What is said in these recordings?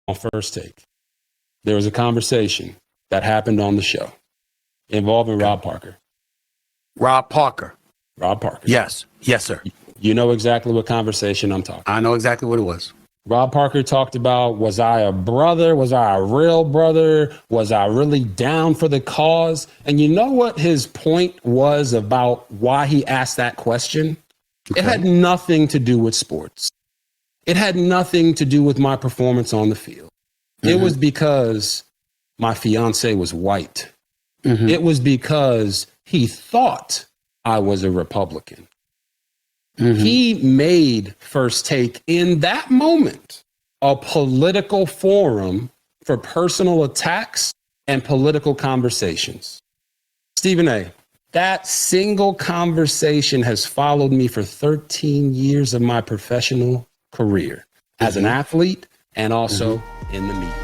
on First Take, there was a conversation that happened on the show involving Rob Parker. Rob Parker. Rob Parker. Yes. Yes, sir. You know exactly what conversation I'm talking. I know exactly what it was. Rob Parker talked about, was I a brother? Was I a real brother? Was I really down for the cause? And you know what his point was about why he asked that question? Okay. It had nothing to do with sports. It had nothing to do with my performance on the field. It was because my fiance was white. It was because he thought I was a Republican. He made First Take in that moment a political forum for personal attacks and political conversations. Stephen A., that single conversation has followed me for 13 years of my professional career as an athlete and also in the media.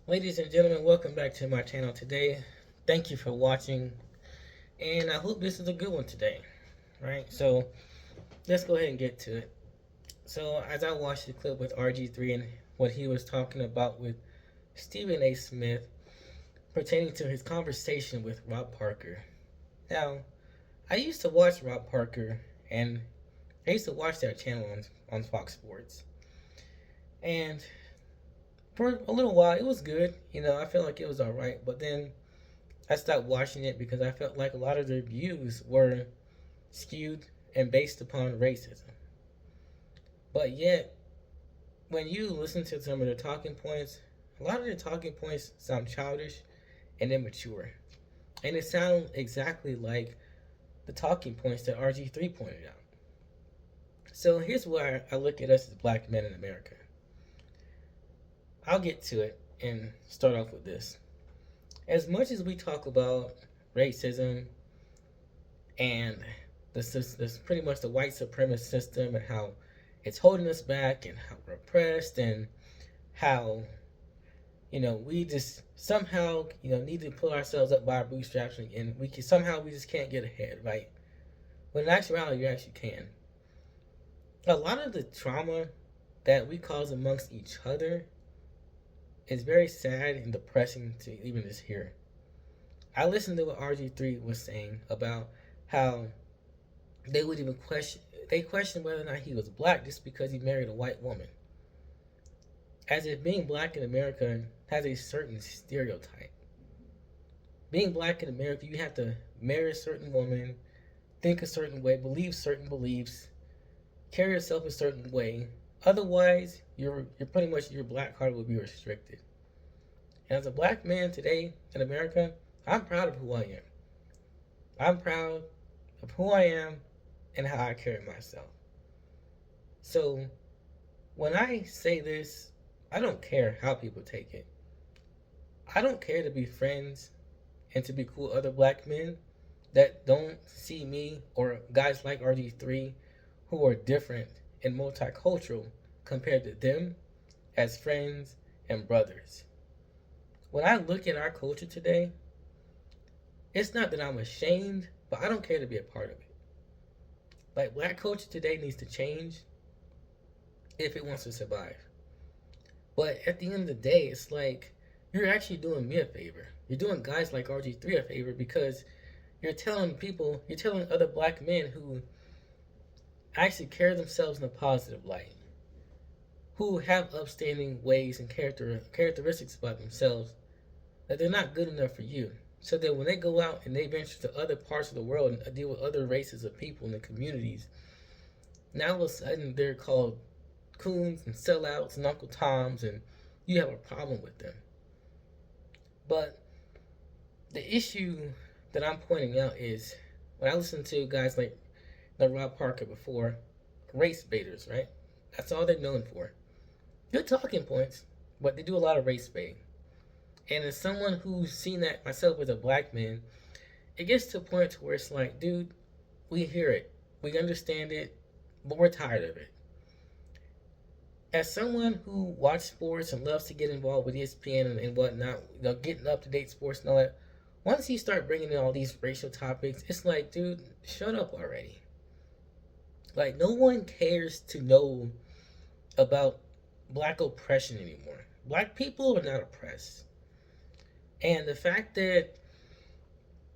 Ladies and gentlemen, welcome back to my channel today. Thank you for watching, and I hope this is a good one today, right? So let's go ahead and get to it. So as I watched the clip with RG3 and what he was talking about with Stephen A. Smith pertaining to his conversation with Rob Parker. Now, I used to watch Rob Parker, and I used to watch that channel on Fox Sports. And for a little while, it was good. You know, I felt like it was all right. But then I stopped watching it because I felt like a lot of their views were skewed and based upon racism. But yet, when you listen to some of their talking points, a lot of their talking points sound childish and immature. And it sounds exactly like the talking points that RG3 pointed out. So here's where I look at us as black men in America. I'll get to it and start off with this. As much as we talk about racism and this pretty much the white supremacist system and how it's holding us back and how we're oppressed and how, you know, we just somehow, you know, need to pull ourselves up by our bootstraps and we just can't get ahead, right? But in actuality, you actually can. A lot of the trauma that we cause amongst each other is very sad and depressing to even just hear. I listened to what RG3 was saying about how they would even question whether or not he was black just because he married a white woman. As if being black in America has a certain stereotype. Being black in America, you have to marry a certain woman, think a certain way, believe certain beliefs, carry yourself a certain way. Otherwise, you're pretty much, your black card will be restricted. And as a black man today in America, I'm proud of who I am. I'm proud of who I am and how I carry myself. So when I say this, I don't care how people take it. I don't care to be friends and to be cool with other black men that don't see me or guys like RG3 who are different and multicultural compared to them as friends and brothers. When I look at our culture today, it's not that I'm ashamed, but I don't care to be a part of it. Like, black culture today needs to change if it wants to survive. But at the end of the day, it's like, you're actually doing me a favor. You're doing guys like RG3 a favor because you're telling other black men who actually carry themselves in a positive light, who have upstanding ways and characteristics about themselves, that they're not good enough for you. So that when they go out and they venture to other parts of the world and deal with other races of people in the communities, now all of a sudden they're called coons and sellouts and Uncle Toms, and you have a problem with them. But the issue that I'm pointing out is when I listen to guys like Rob Parker before, race baiters, right? That's all they're known for. Good talking points, but they do a lot of race baiting. And as someone who's seen that myself as a black man, it gets to a point where it's like, dude, we hear it, we understand it, but we're tired of it. As someone who watches sports and loves to get involved with ESPN and whatnot, getting up to date sports and all that, once you start bringing in all these racial topics, it's like, dude, shut up already. Like, no one cares to know about black oppression anymore. Black people are not oppressed. And the fact that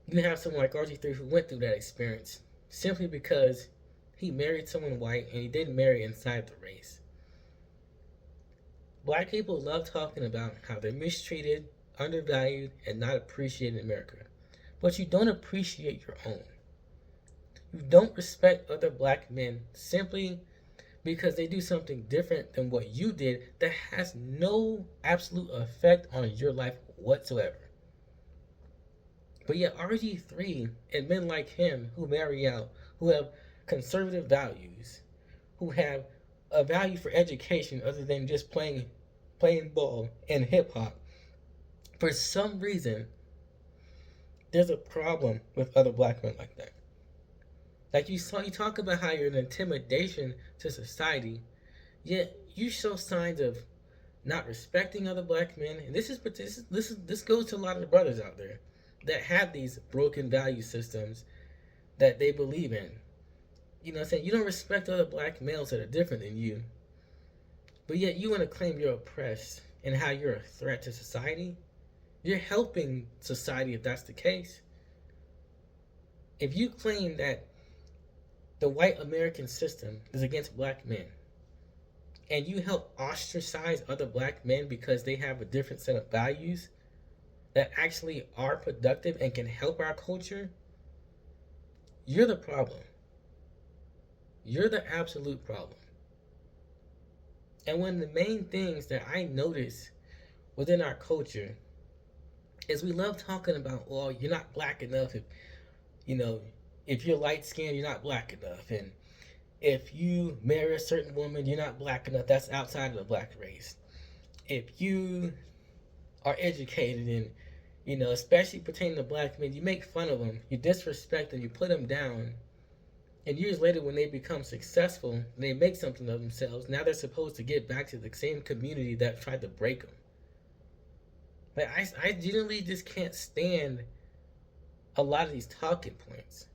you have someone like RG3 who went through that experience simply because he married someone white and he didn't marry inside the race. Black people love talking about how they're mistreated, undervalued, and not appreciated in America. But you don't appreciate your own. You don't respect other black men simply because they do something different than what you did that has no absolute effect on your life whatsoever. But yet RG3 and men like him who marry out, who have conservative values, who have a value for education other than just playing ball and hip hop, for some reason there's a problem with other black men like that. Like you talk about how you're an intimidation to society, yet you show signs of not respecting other black men. And this goes to a lot of the brothers out there that have these broken value systems that they believe in. You know what I'm saying? You don't respect other black males that are different than you, but yet you want to claim you're oppressed and how you're a threat to society. You're helping society if that's the case. If you claim that the white American system is against black men, and you help ostracize other black men because they have a different set of values that actually are productive and can help our culture, you're the problem. You're the absolute problem. And one of the main things that I notice within our culture is we love talking about, well, you're not black enough. If you're light skinned, you're not black enough. And if you marry a certain woman, you're not black enough. That's outside of the black race. If you are educated and, especially pertaining to black men, you make fun of them, you disrespect them, you put them down. And years later, when they become successful, they make something of themselves. Now they're supposed to get back to the same community that tried to break them. Like, I genuinely just can't stand a lot of these talking points.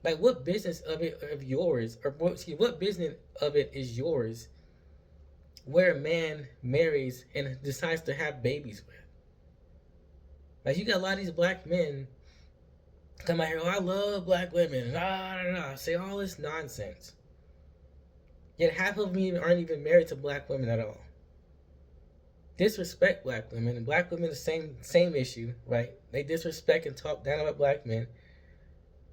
Like, what business of yours, or what business of it is yours where a man marries and decides to have babies with? Like, you got a lot of these black men come out here, oh, I love black women, say all this nonsense. Yet half of them aren't even married to black women at all. Disrespect black women, and black women the same issue, right? They disrespect and talk down about black men.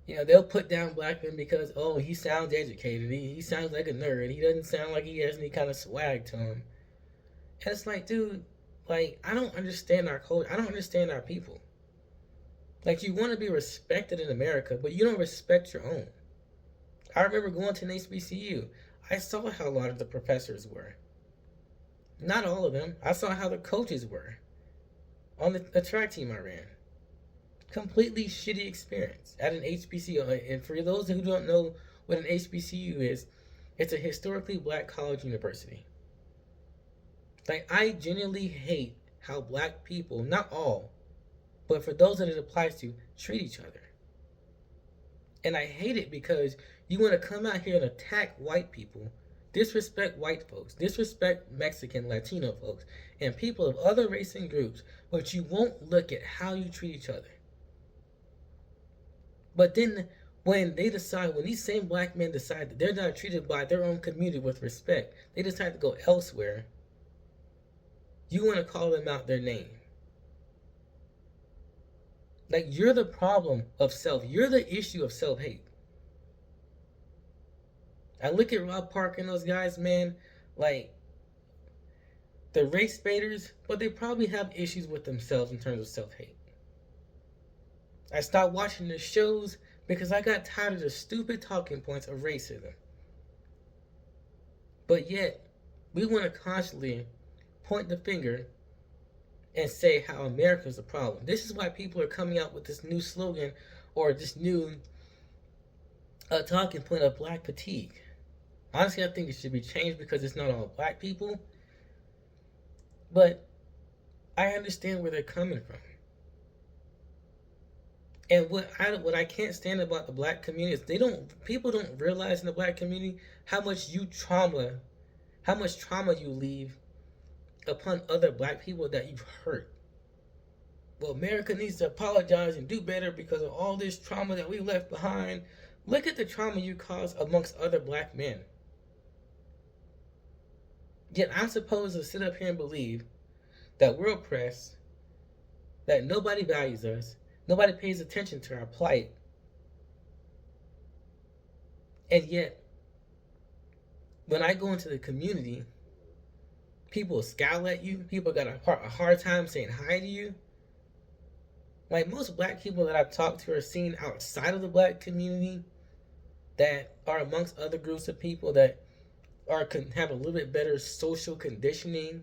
They'll put down black men because, oh, he sounds educated, he sounds like a nerd, he doesn't sound like he has any kind of swag to him. And it's like, dude, like, I don't understand our culture, I don't understand our people. Like, you want to be respected in America, but you don't respect your own. I remember going to an HBCU. I saw how a lot of the professors were. Not all of them. I saw how the coaches were on the track team I ran. Completely shitty experience at an HBCU. And for those who don't know what an HBCU is, it's a historically black college university. Like, I genuinely hate how black people, not all, but for those that it applies to, treat each other. And I hate it because you want to come out here and attack white people, disrespect white folks, disrespect Mexican, Latino folks, and people of other races and groups, but you won't look at how you treat each other. But then when these same black men decide that they're not treated by their own community with respect, they decide to go elsewhere, you want to call them out their name. Like, you're the problem of you're the issue of self-hate. I look at Rob Parker and those guys, man, Like, the race baiters, but they probably have issues with themselves in terms of self-hate. I stopped watching the shows because I got tired of the stupid talking points of racism. But yet, we want to constantly point the finger and say how America's the problem. This is why people are coming out with this new slogan or this new talking point of black fatigue. Honestly, I think it should be changed because it's not all black people. But I understand where they're coming from. And what I can't stand about the black community is people don't realize in the black community how much trauma you leave upon other black people that you've hurt. Well, America needs to apologize and do better because of all this trauma that we left behind. Look at the trauma you caused amongst other black men. Yet I'm supposed to sit up here and believe that we're oppressed, that nobody values us, nobody pays attention to our plight. And yet, when I go into the community, people scowl at you. People got a hard time saying hi to you. Like, most black people that I've talked to are seen outside of the black community that are amongst other groups of people that have a little bit better social conditioning,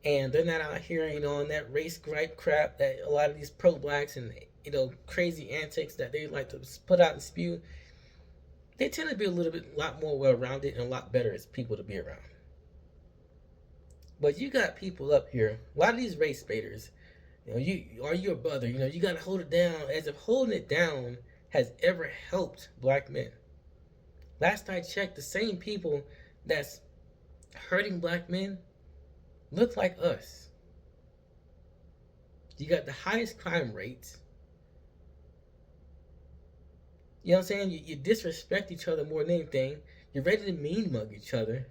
and they're not out here, on that race gripe crap that a lot of these pro-blacks and, crazy antics that they like to put out and spew. They tend to be a lot more well-rounded and a lot better as people to be around. But you got people up here, a lot of these race baiters, are you a brother? You got to hold it down, as if holding it down has ever helped black men. Last I checked, the same people that's hurting black men look like us. You got the highest crime rates. You know what I'm saying? You disrespect each other more than anything. You're ready to mean mug each other.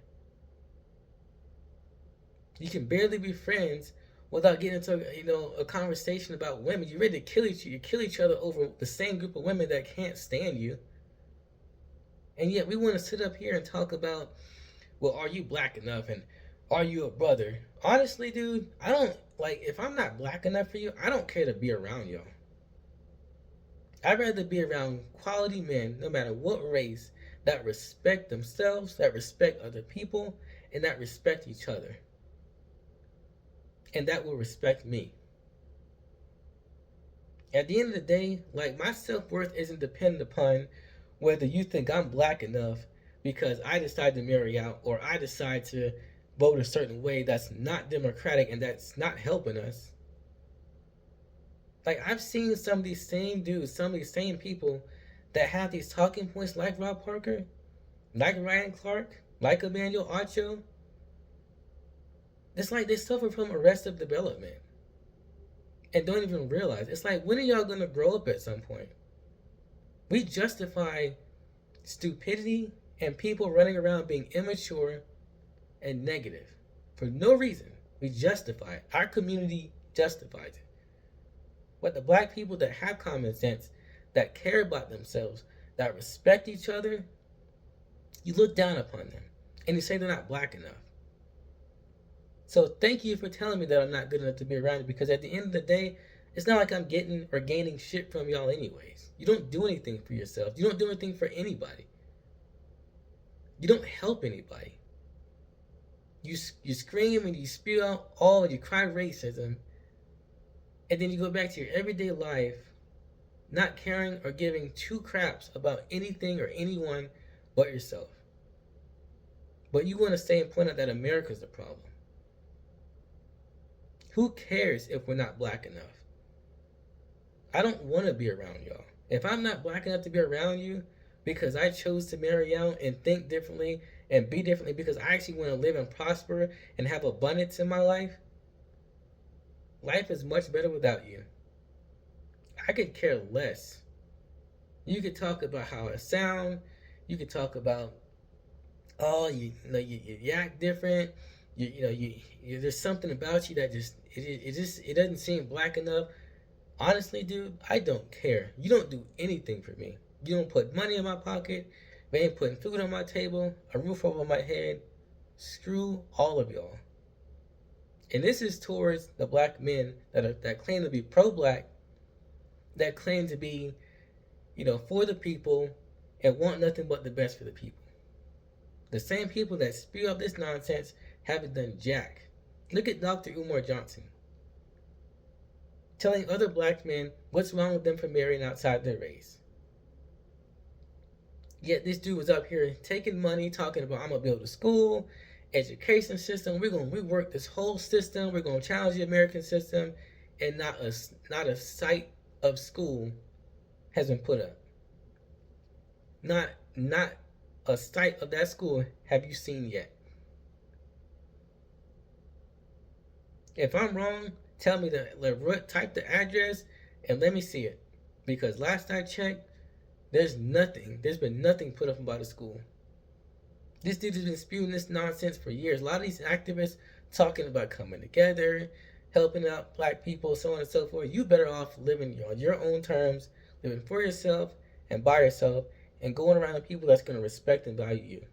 You can barely be friends without getting into a conversation about women. You're ready to kill each other over the same group of women that can't stand you. And yet we want to sit up here and talk about, well, are you black enough and are you a brother? Honestly, dude, if I'm not black enough for you, I don't care to be around y'all. I'd rather be around quality men, no matter what race, that respect themselves, that respect other people, and that respect each other. And that will respect me. At the end of the day, my self-worth isn't dependent upon whether you think I'm black enough because I decide to marry out or I decide to vote a certain way that's not democratic and that's not helping us. I've seen some of these same dudes, some of these same people that have these talking points like Rob Parker, like Ryan Clark, like Emmanuel Acho. It's like they suffer from arrested development and don't even realize. It's like, when are y'all going to grow up at some point? We justify stupidity and people running around being immature and negative for no reason. We justify it. Our community justifies it. But the black people that have common sense, that care about themselves, that respect each other, you look down upon them and you say they're not black enough. So thank you for telling me that I'm not good enough to be around you, because at the end of the day, it's not like I'm getting or gaining shit from y'all anyways. You don't do anything for yourself. You don't do anything for anybody. You don't help anybody. You scream and you spew out you cry racism, and then you go back to your everyday life, not caring or giving two craps about anything or anyone but yourself. But you want to say and point out that America's the problem. Who cares if we're not black enough? I don't want to be around y'all. If I'm not black enough to be around you because I chose to marry out and think differently and be differently because I actually want to live and prosper and have abundance in my life, life is much better without you. I could care less. You could talk about how I sound. You could talk about, you act different. There's something about you that it doesn't seem black enough. Honestly, dude, I don't care. You don't do anything for me. You don't put money in my pocket. You ain't putting food on my table, a roof over my head. Screw all of y'all. And this is towards the black men that claim to be pro-black, that claim to be, for the people and want nothing but the best for the people. The same people that spew up this nonsense haven't done jack. Look at Dr. Umar Johnson telling other black men what's wrong with them for marrying outside their race. Yet this dude was up here taking money, talking about, I'm going to build a school, education system. We're going to rework this whole system. We're going to challenge the American system. And not a site of school has been put up. Not a site of that school have you seen yet. If I'm wrong, tell me type the address and let me see it. Because last I checked, there's been nothing put up about a school. This dude has been spewing this nonsense for years. A lot of these activists talking about coming together, helping out black people, so on and so forth. You better off living on your own terms, living for yourself and by yourself, and going around with people that's going to respect and value you.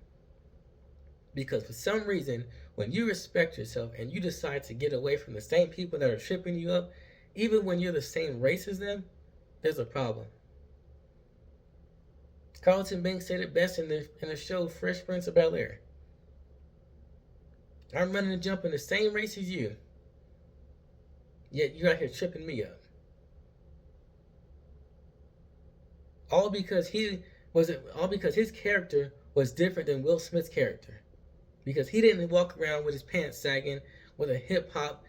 Because for some reason, when you respect yourself and you decide to get away from the same people that are tripping you up, even when you're the same race as them, there's a problem. Carlton Banks said it best in the show Fresh Prince of Bel-Air. I'm running and jumping the same race as you, yet you're out here tripping me up. All because his character was different than Will Smith's character. Because he didn't walk around with his pants sagging, with a hip-hop,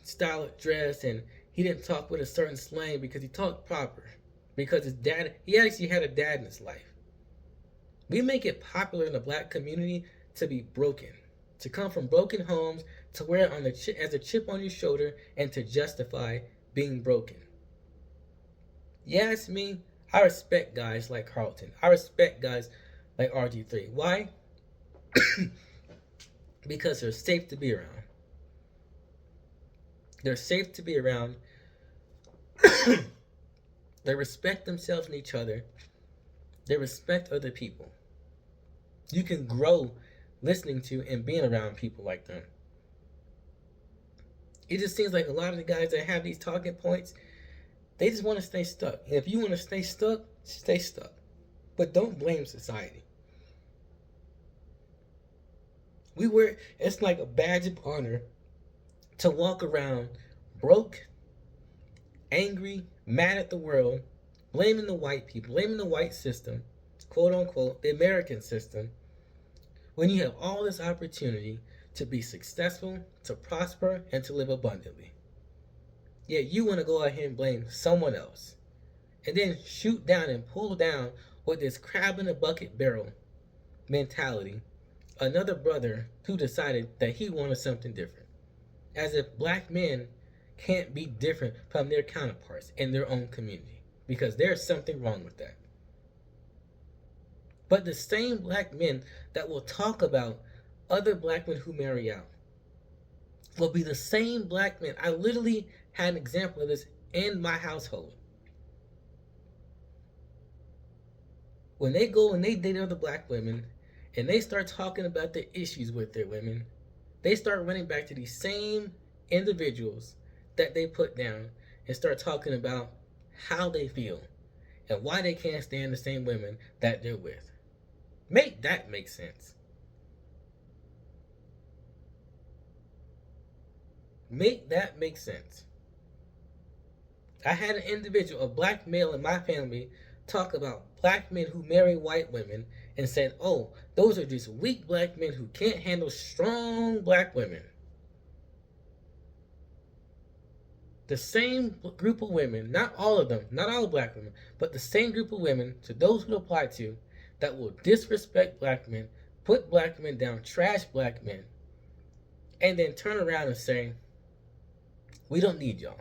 style of dress, and he didn't talk with a certain slang because he talked proper. Because he actually had a dad in his life. We make it popular in the black community to be broken, to come from broken homes, to wear it as a chip on your shoulder, and to justify being broken. Yeah, it's me. I respect guys like Carlton. I respect guys like RG3. Why? Because they're safe to be around. They're safe to be around. They respect themselves and each other. They respect other people. You can grow listening to and being around people like them. It just seems like a lot of the guys that have these talking points, they just want to stay stuck. And if you want to stay stuck, stay stuck. But don't blame society. It's like a badge of honor to walk around broke, angry, mad at the world, blaming the white people, blaming the white system, quote unquote, the American system, when you have all this opportunity to be successful, to prosper, and to live abundantly. Yet you want to go out here and blame someone else, and then shoot down and pull down with this crab in a bucket barrel mentality another brother who decided that he wanted something different. As if black men can't be different from their counterparts in their own community, because there's something wrong with that. But the same black men that will talk about other black men who marry out will be the same black men. I literally had an example of this in my household. When they go and they date other black women and they start talking about the issues with their women, they start running back to these same individuals that they put down and start talking about how they feel and why they can't stand the same women that they're with. Make that make sense. Make that make sense. I had an individual, a black male in my family, talk about black men who marry white women and said, oh, those are just weak black men who can't handle strong black women. The same group of women, not all of them, not all black women, but the same group of women, to those who apply to, that will disrespect black men, put black men down, trash black men, and then turn around and say, we don't need y'all.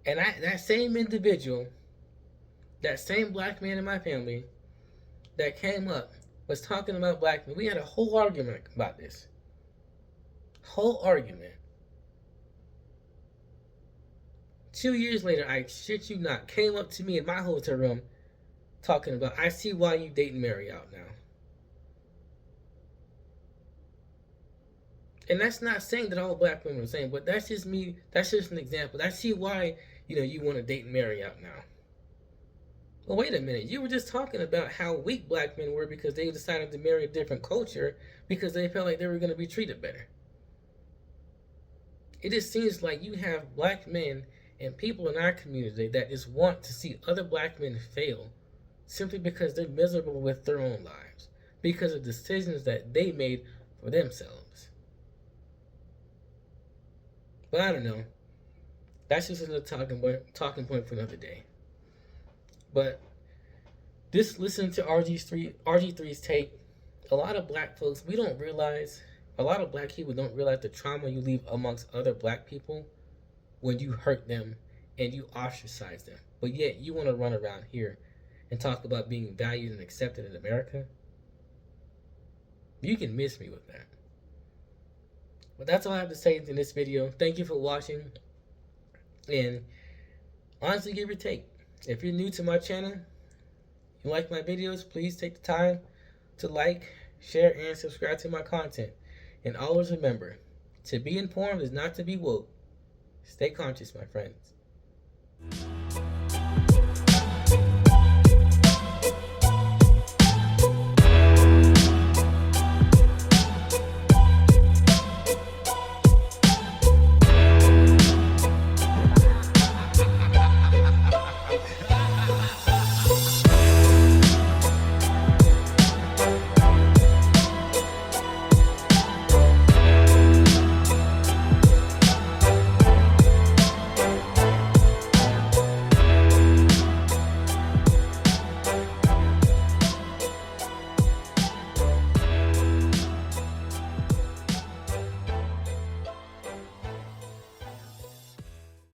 And that same individual, that same black man in my family that came up was talking about black men. We had a whole argument about this. Whole argument. 2 years later, I shit you not, came up to me in my hotel room talking about, I see why you date and marry out now. And that's not saying that all black women are the same, but that's just me. That's just an example. I see why, you want to date and marry out now. Well, wait a minute. You were just talking about how weak black men were because they decided to marry a different culture because they felt like they were going to be treated better. It just seems like you have black men and people in our community that just want to see other black men fail simply because they're miserable with their own lives, because of decisions that they made for themselves. But I don't know. That's just another talking point for another day. But this, listening to RG3's take, a lot of black folks, a lot of black people don't realize the trauma you leave amongst other black people when you hurt them and you ostracize them. But yet you want to run around here and talk about being valued and accepted in America. You can miss me with that. But that's all I have to say in this video. Thank you for watching. And honestly, give your take. If you're new to my channel, you like my videos, please take the time to like, share, and subscribe to my content. And always remember, to be informed is not to be woke. Stay conscious, my friends.